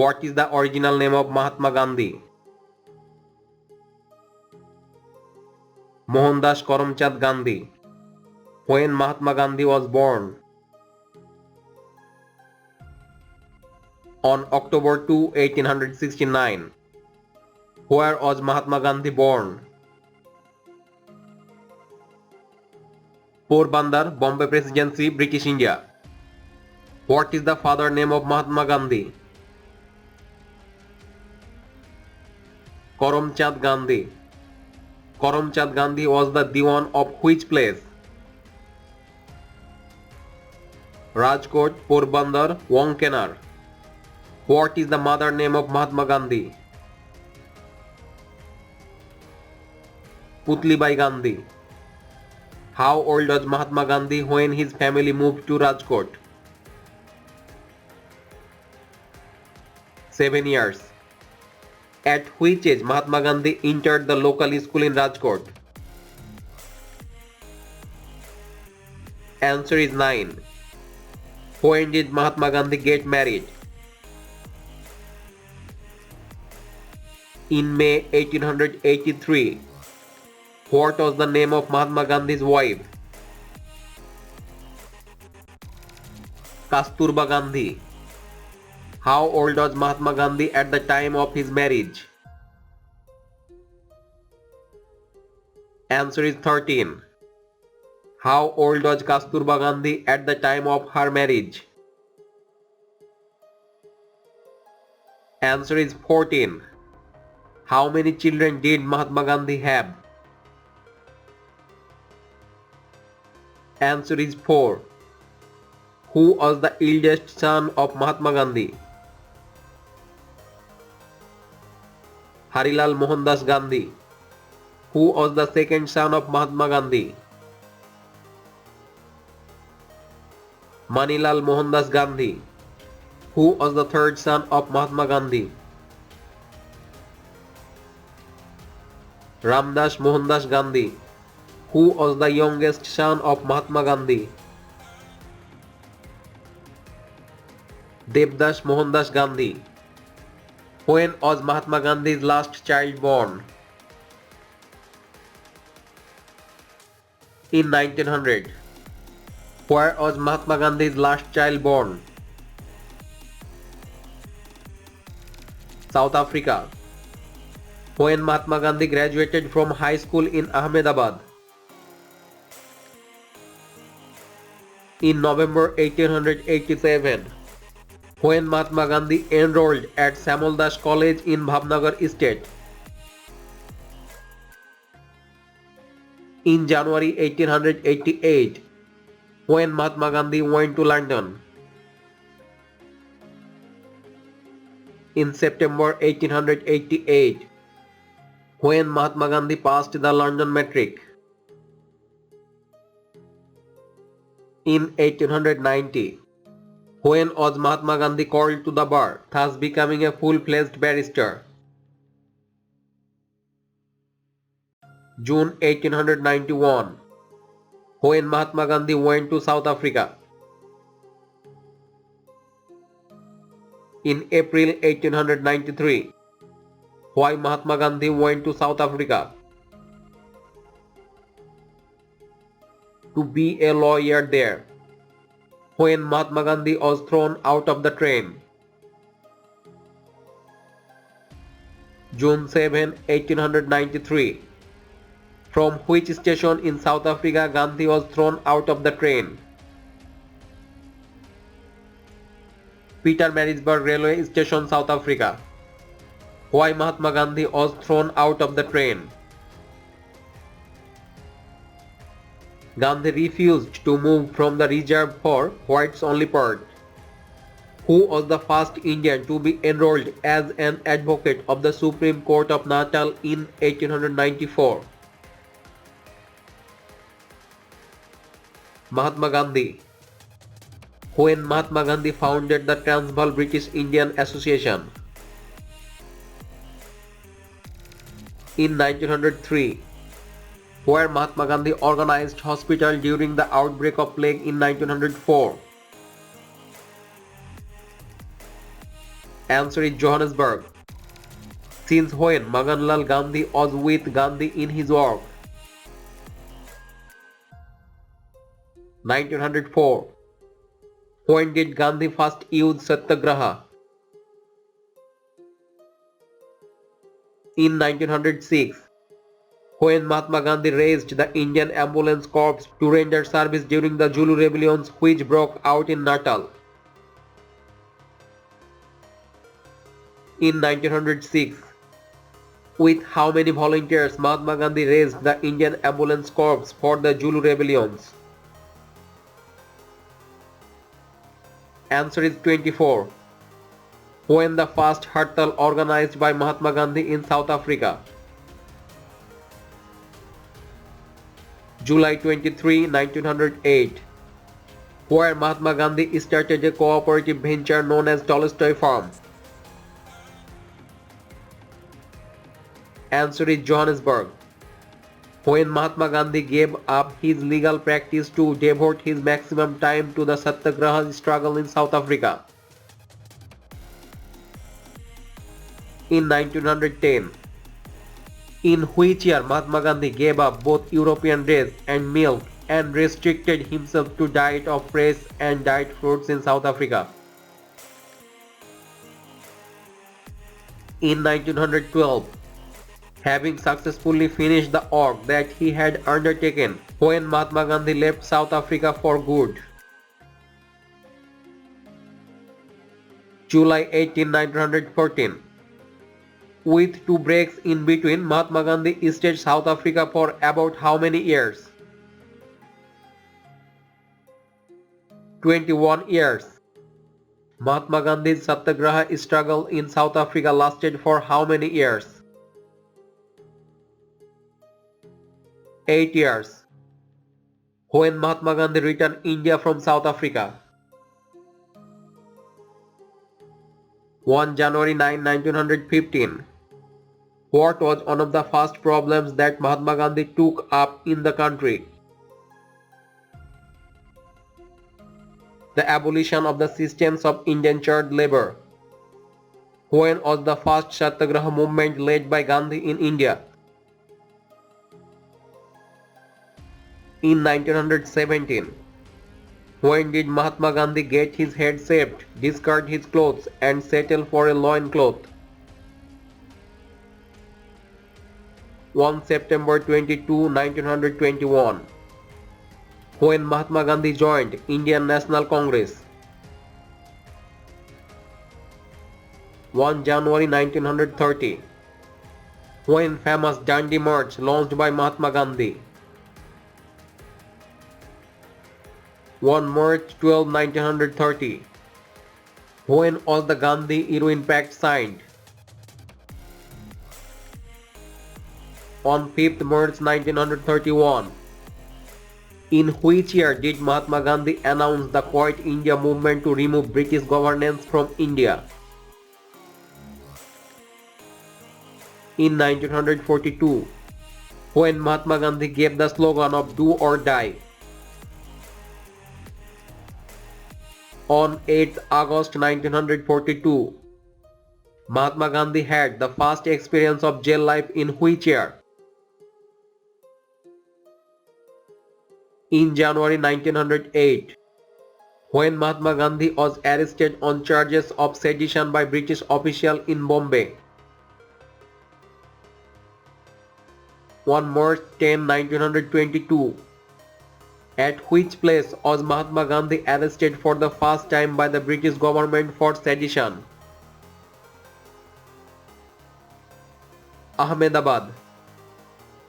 What is the original name of Mahatma Gandhi? Mohandas Karamchand Gandhi. When Mahatma Gandhi was born? On October 2, 1869. Where was Mahatma Gandhi born? Porbandar, Bombay Presidency, British India. What is the father name of Mahatma Gandhi? Karamchand Gandhi. Karamchand Gandhi was the Dewan of which place? Rajkot, Porbandar, Wankenar. What is the mother name of Mahatma Gandhi? Putlibai Gandhi. How old was Mahatma Gandhi when his family moved to Rajkot? 7 years. At which age Mahatma Gandhi entered the local school in Rajkot? Answer is 9. When did Mahatma Gandhi get married? In May 1883. What was the name of Mahatma Gandhi's wife? Kasturba Gandhi. How old was Mahatma Gandhi at the time of his marriage? Answer is 13. How old was Kasturba Gandhi at the time of her marriage? Answer is 14. How many children did Mahatma Gandhi have? Answer is 4. Who was the eldest son of Mahatma Gandhi? Harilal Mohandas Gandhi. Who was the second son of Mahatma Gandhi? Manilal Mohandas Gandhi. Who was the third son of Mahatma Gandhi? Ramdas Mohandas Gandhi. Who was the youngest son of Mahatma Gandhi? Devdas Mohandas Gandhi. When was Mahatma Gandhi's last child born? In 1900. Where was Mahatma Gandhi's last child born? South Africa. When Mahatma Gandhi graduated from high school in Ahmedabad? In November 1887. When Mahatma Gandhi enrolled at Samoldas College in Bhavnagar Estate? In January 1888. When Mahatma Gandhi went to London? In September 1888. When Mahatma Gandhi passed the London Matric? In 1890. When was Mahatma Gandhi called to the bar, thus becoming a full-fledged barrister? June 1891. When Mahatma Gandhi went to South Africa? In April 1893. Why Mahatma Gandhi went to South Africa? To be a lawyer there. When Mahatma Gandhi was thrown out of the train? June 7, 1893. From which station in South Africa Gandhi was thrown out of the train? Pietermaritzburg Railway Station, South Africa. Why Mahatma Gandhi was thrown out of the train? Gandhi refused to move from the reserve for whites only part. Who was the first Indian to be enrolled as an advocate of the Supreme Court of Natal in 1894? Mahatma Gandhi. When Mahatma Gandhi founded the Transvaal British Indian Association? In 1903. Where Mahatma Gandhi organized hospital during the outbreak of plague in 1904? Answer is Johannesburg. Since when Mahatma Gandhi was with Gandhi in his work? 1904. When did Gandhi first use Satyagraha? In 1906. When Mahatma Gandhi raised the Indian Ambulance Corps to render service during the Zulu rebellions which broke out in Natal. In 1906. With how many volunteers Mahatma Gandhi raised the Indian Ambulance Corps for the Zulu rebellions? Answer is 24. When the first Hartal organized by Mahatma Gandhi in South Africa? July 23, 1908. Where Mahatma Gandhi started a cooperative venture known as Tolstoy Farm? Answer is Johannesburg. When Mahatma Gandhi gave up his legal practice to devote his maximum time to the Satyagraha struggle in South Africa? In 1910. In which year Mahatma Gandhi gave up both European dress and milk and restricted himself to diet of fresh and dried fruits in South Africa? In 1912. Having successfully finished the work that he had undertaken when Mahatma Gandhi left South Africa for good. July 18, 1914. With 2 breaks in between, Mahatma Gandhi stayed South Africa for about how many years? 21 years. Mahatma Gandhi's Satyagraha struggle in South Africa lasted for how many years? 8 years. When Mahatma Gandhi returned India from South Africa? 1 January 9, 1915. What was one of the first problems that Mahatma Gandhi took up in the country? The abolition of the systems of indentured labor. When was the first Satyagraha movement led by Gandhi in India? In 1917. When did Mahatma Gandhi get his head shaved, discard his clothes and settle for a loincloth? 1 September 22, 1921. When Mahatma Gandhi joined Indian National Congress? 1 January 1930. When famous Dandi March launched by Mahatma Gandhi? 1 March 12, 1930. When was the Gandhi-Irwin Pact signed? On 5th March 1931. In which year did Mahatma Gandhi announce the Quiet India movement to remove British governance from India? In 1942. When Mahatma Gandhi gave the slogan of "Do or Die"? On 8th August 1942. Mahatma Gandhi had the first experience of jail life in which year? In January 1908. When Mahatma Gandhi was arrested on charges of sedition by British officials in Bombay? 1 March 10, 1922. At which place was Mahatma Gandhi arrested for the first time by the British government for sedition? Ahmedabad.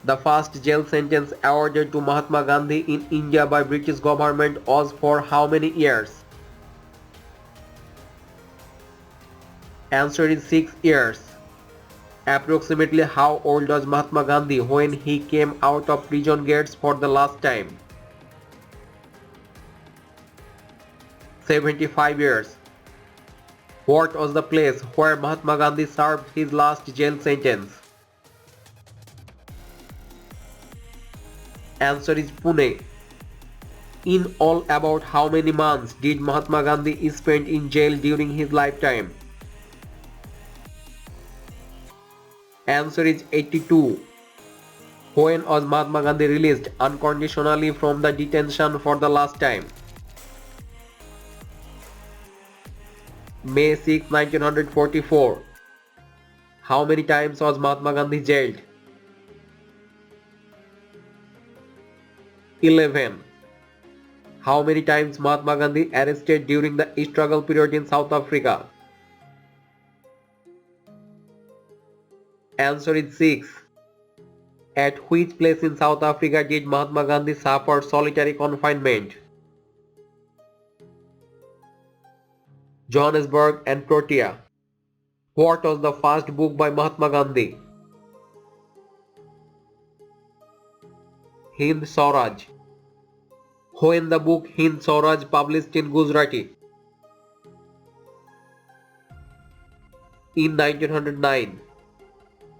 The first jail sentence awarded to Mahatma Gandhi in India by British government was for how many years? Answer is 6 years. Approximately how old was Mahatma Gandhi when he came out of prison gates for the last time? 75 years. What was the place where Mahatma Gandhi served his last jail sentence? Answer is Pune. In all, about how many months did Mahatma Gandhi spend in jail during his lifetime? Answer is 82. When was Mahatma Gandhi released unconditionally from the detention for the last time? May 6, 1944. How many times was Mahatma Gandhi jailed? 11. How many times Mahatma Gandhi arrested during the struggle period in South Africa? Answer is 6. At which place in South Africa did Mahatma Gandhi suffer solitary confinement? Johannesburg and Pretoria. What was the first book by Mahatma Gandhi? Hind Swaraj. When the book Hind Swaraj published in Gujarati? In 1909.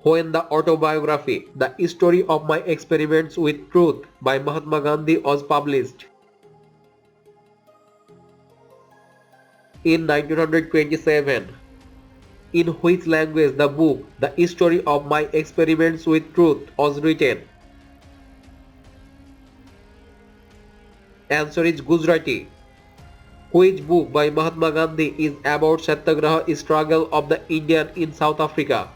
When the autobiography The Story of My Experiments with Truth by Mahatma Gandhi was published? In 1927. In which language the book The Story of My Experiments with Truth was written? Answer is Gujarati. Which book by Mahatma Gandhi is about Satyagraha struggle of the Indian in South Africa?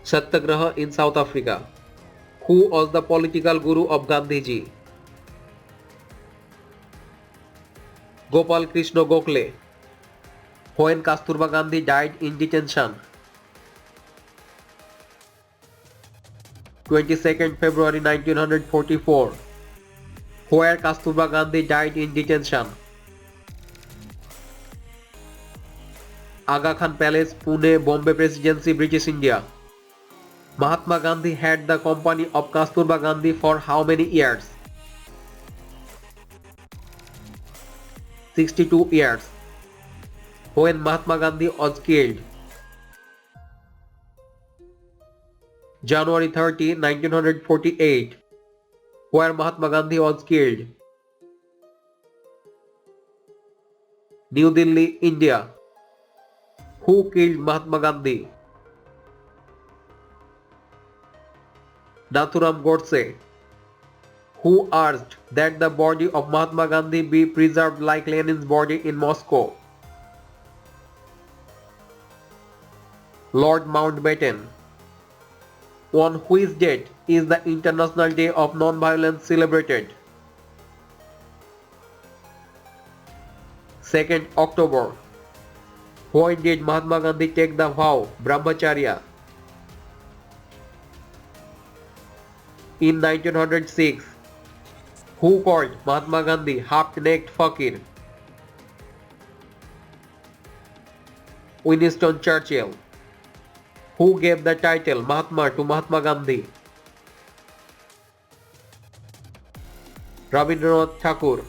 Satyagraha in South Africa. Who was the political guru of Gandhiji? Gopal Krishna Gokhale. When Kasturba Gandhi died in detention? 22nd February 1944. Where Kasturba Gandhi died in detention? Aga Khan Palace, Pune, Bombay Presidency, British India. Mahatma Gandhi had the company of Kasturba Gandhi for how many years? 62 years. When Mahatma Gandhi was killed? January 30, 1948. Where Mahatma Gandhi was killed? New Delhi, India. Who killed Mahatma Gandhi? Nathuram Godse. Who urged that the body of Mahatma Gandhi be preserved like Lenin's body in Moscow? Lord Mountbatten. On which date is the International Day of Non-Violence celebrated? 2nd October. When did Mahatma Gandhi take the vow Brahmacharya? In 1906. Who called Mahatma Gandhi half-necked fakir? Winston Churchill. Who gave the title Mahatma to Mahatma Gandhi? Rabindranath Tagore.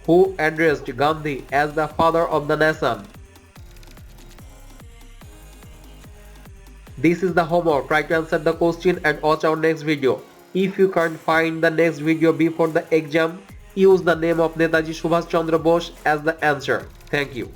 Who addressed Gandhi as the father of the nation? This is the homework. Try to answer the question and watch our next video. If you can't find the next video before the exam, use the name of Netaji Subhash Chandra Bose as the answer. Thank you.